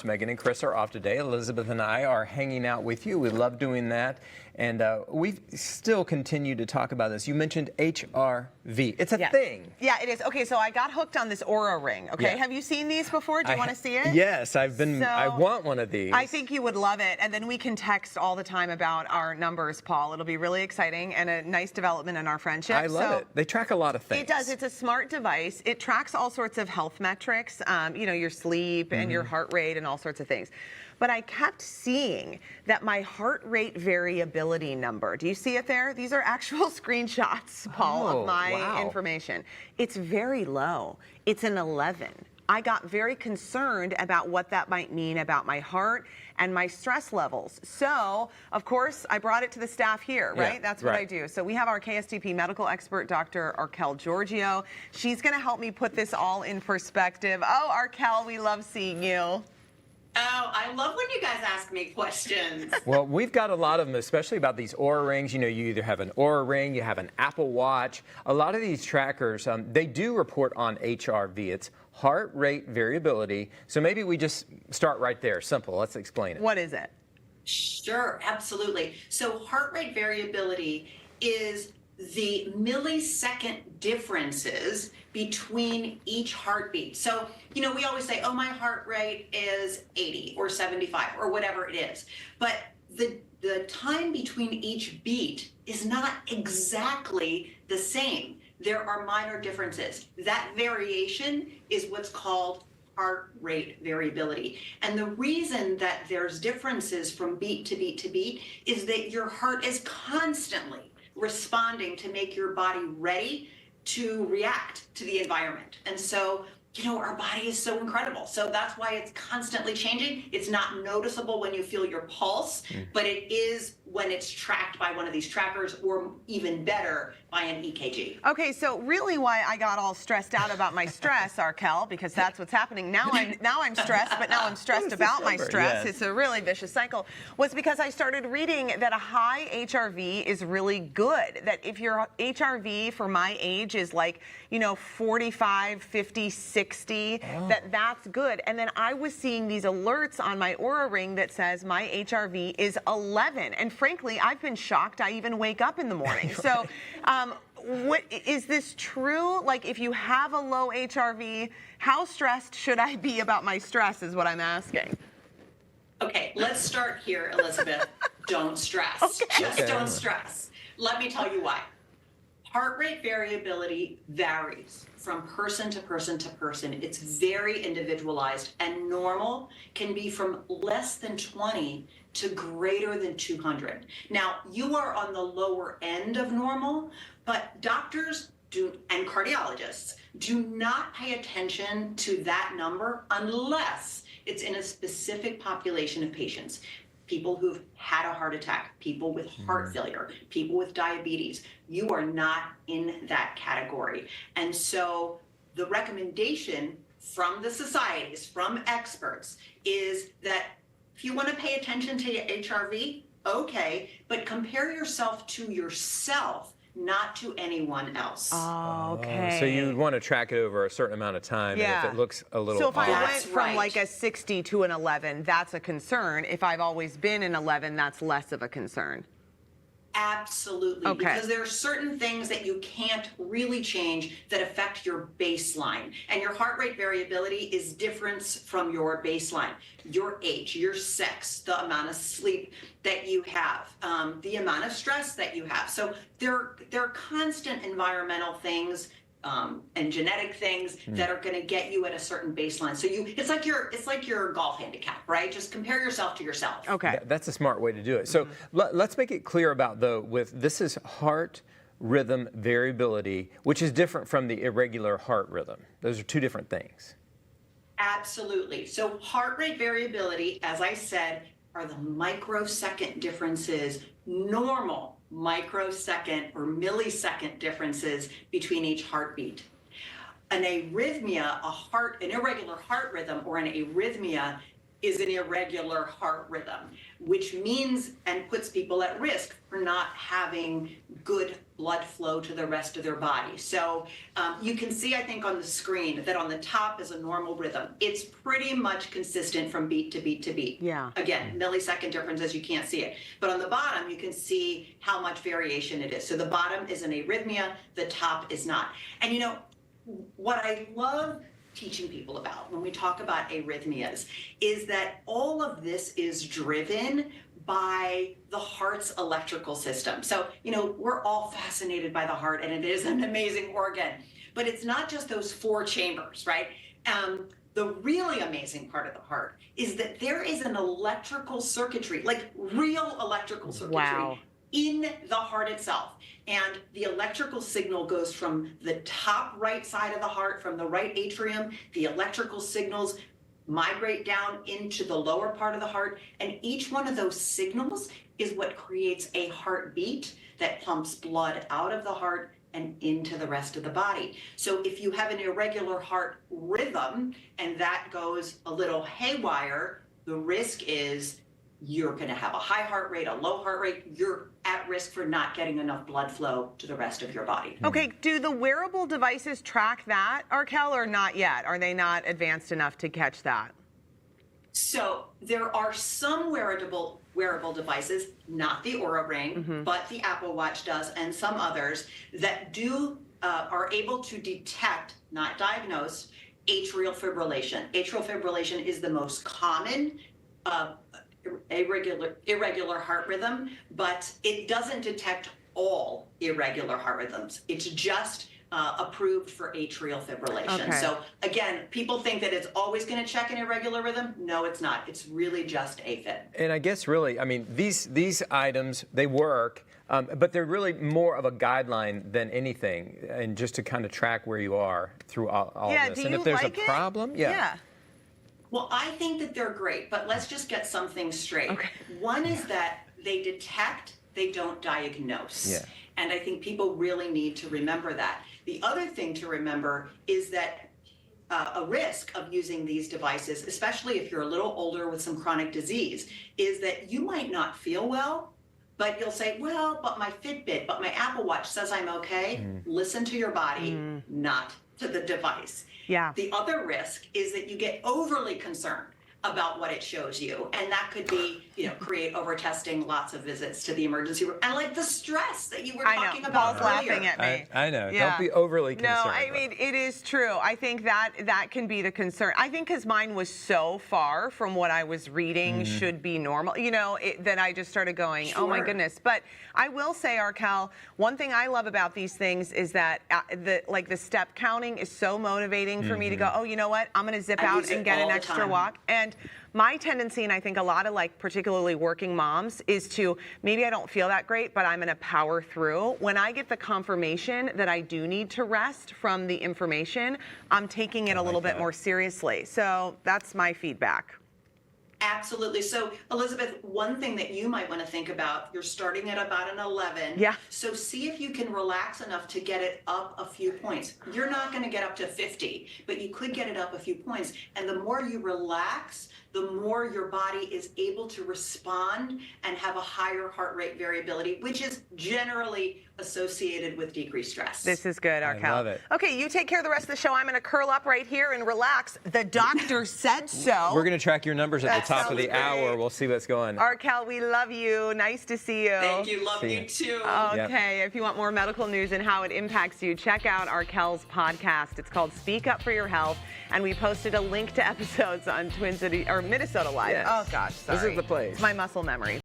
Megan and Chris are off today. Elizabeth and I are hanging out with you. We love doing that. And we still continue to talk about this. You mentioned HRV. It's a thing. Yeah, it is. Okay, so I got hooked on this Oura ring. Okay, Yeah. have you seen these before? Do you want to see it? Yes, I want one of these. I think you would love it. And then we can text all the time about our numbers, Paul. It'll be really exciting and a nice development in our friendship. I love it. They track a lot of things. It does. It's a smart device. It tracks all sorts of health metrics, you know, your sleep and your heart rate and all sorts of things. But I kept seeing that my heart rate variability number, do you see it there? These are actual screenshots, Paul, of my information. It's very low. It's an 11. I got very concerned about what that might mean about my heart and my stress levels. So, of course, I brought it to the staff here, right? Yeah, That's what I do. So we have our KSTP medical expert, Dr. Arkel Giorgio. She's going to help me put this all in perspective. Oh, Arkel, we love seeing you. Oh, I love when you guys ask me questions. Well, we've got a lot of them, especially about these Oura rings. You know, you either have an Oura ring, you have an Apple Watch. A lot of these trackers, they do report on HRV. It's heart rate variability. So maybe we just start right there. Simple. Let's explain it. What is it? Sure, absolutely. So heart rate variability is the millisecond differences between each heartbeat. So, you know, we always say, oh, my heart rate is 80 or 75 or whatever it is. But the time between each beat is not exactly the same. There are minor differences. That variation is what's called heart rate variability. And the reason that there's differences from beat to beat to beat is that your heart is constantly responding to make your body ready to react to the environment. And so, you know, our body is so incredible. So that's why it's constantly changing. It's not noticeable when you feel your pulse, but it is when it's tracked by one of these trackers, or even better, by an EKG. Okay, so really why I got all stressed out about my stress, Arkel, because that's what's happening. Now I'm stressed, but now I'm stressed about my stress. Yes. It's a really vicious cycle. Was because I started reading that a high HRV is really good. That if your HRV for my age is like, you know, 45, 50, 60, that's good. And then I was seeing these alerts on my Oura ring that says my HRV is 11. And frankly, I've been shocked I even wake up in the morning. So what is this true? Like, if you have a low HRV, how stressed should I be about my stress is what I'm asking. Okay, let's start here, Elizabeth. Don't stress. Just don't stress. Let me tell you why. Heart rate variability varies from person to person to person. It's very individualized, and normal can be from less than 20 to greater than 200. Now, you are on the lower end of normal, but doctors and cardiologists do not pay attention to that number unless it's in a specific population of patients. People who've had a heart attack, people with heart failure, people with diabetes. You are not in that category. And so the recommendation from the societies, from experts, is that if you want to pay attention to your HRV, okay, but compare yourself to yourself, not to anyone else. Oh, okay. So you'd want to track it over a certain amount of time, and if it looks a little So if off. I went from like a 60 to an 11, that's a concern. If I've always been an 11, that's less of a concern. Absolutely, Okay. because there are certain things that you can't really change that affect your baseline. And your heart rate variability is difference from your baseline, your age, your sex, the amount of sleep that you have, the amount of stress that you have. So there are constant environmental things and genetic things that are going to get you at a certain baseline. So it's like your golf handicap, right? Just compare yourself to yourself. Okay. That's a smart way to do it. So let's make it clear about, though, this is heart rhythm variability, which is different from the irregular heart rhythm. Those are two different things. Absolutely. So heart rate variability, as I said, are the microsecond differences, normal microsecond or millisecond differences between each heartbeat. An arrhythmia, an irregular heart rhythm or an arrhythmia is an irregular heart rhythm, which means and puts people at risk for not having good blood flow to the rest of their body. So you can see, I think, on the screen that on the top is a normal rhythm. It's pretty much consistent from beat to beat to beat. Yeah. Again, millisecond differences, you can't see it. But on the bottom, you can see how much variation it is. So the bottom is an arrhythmia, the top is not. And you know, what I love teaching people about when we talk about arrhythmias is that all of this is driven by the heart's electrical system. So, you know, we're all fascinated by the heart, and it is an amazing organ, but it's not just those 4 chambers, right? The really amazing part of the heart is that there is an electrical circuitry, like real electrical circuitry. Wow. In the heart itself. And the electrical signal goes from the top right side of the heart, from the right atrium. The electrical signals migrate down into the lower part of the heart. And each one of those signals is what creates a heartbeat that pumps blood out of the heart and into the rest of the body. So if you have an irregular heart rhythm and that goes a little haywire, the risk is you're going to have a high heart rate, a low heart rate. You're at risk for not getting enough blood flow to the rest of your body. Okay, do the wearable devices track that, Arkel, or not yet? Are they not advanced enough to catch that? So there are some wearable devices, not the Oura Ring, but the Apple Watch does, and some others that are able to detect, not diagnose, atrial fibrillation. Atrial fibrillation is the most common irregular heart rhythm, but it doesn't detect all irregular heart rhythms. It's just approved for atrial fibrillation. Okay. So again, people think that it's always going to check an irregular rhythm. No, it's not. It's really just AFib. And I guess really, I mean, these items, they work, but they're really more of a guideline than anything, and just to kind of track where you are through all this. Do And you if there's like a it? problem, yeah. Well, I think that they're great, but let's just get some things straight. Okay. One is that they detect, they don't diagnose. Yeah. And I think people really need to remember that. The other thing to remember is that a risk of using these devices, especially if you're a little older with some chronic disease, is that you might not feel well, but you'll say, well, but my Fitbit, but my Apple Watch says I'm okay. Listen to your body, not to the device. Yeah. The other risk is that you get overly concerned about what it shows you, and that could be, you know, create over testing, lots of visits to the emergency room, and like the stress that you were talking about Paul's earlier. laughing at me. I know. Yeah. Don't be overly concerned. No, I mean, it is true. I think that can be the concern. I think because mine was so far from what I was reading should be normal, you know, that I just started going, oh my Sure. goodness. But I will say, Arkel, one thing I love about these things is that the step counting is so motivating for me to go, oh, you know what? I'm going to zip I out use it and get all an the extra time. walk. And my tendency, and I think a lot of like particularly working moms, is to maybe I don't feel that great, but I'm going to power through. When I get the confirmation that I do need to rest from the information, I'm taking it a little bit more seriously. So that's my feedback. Absolutely. So, Elizabeth, one thing that you might want to think about, you're starting at about an 11. Yeah. So see if you can relax enough to get it up a few points. You're not going to get up to 50, but you could get it up a few points. And the more you relax, the more your body is able to respond and have a higher heart rate variability, which is generally associated with decreased stress. This is good, Arkel. love it. Okay, you take care of the rest of the show. I'm going to curl up right here and relax. The doctor said so. We're going to track your numbers at That the top of the sounds hour. great. We'll see what's going. Arkel, we love you. Nice to see you. Thank you. Love See you you. too. Okay, if you want more medical news and how it impacts you, check out Arkel's podcast. It's called Speak Up for Your Health, and we posted a link to episodes on Twin City or Minnesota Live. Yes. Oh gosh, sorry. This is the place. It's my muscle memory.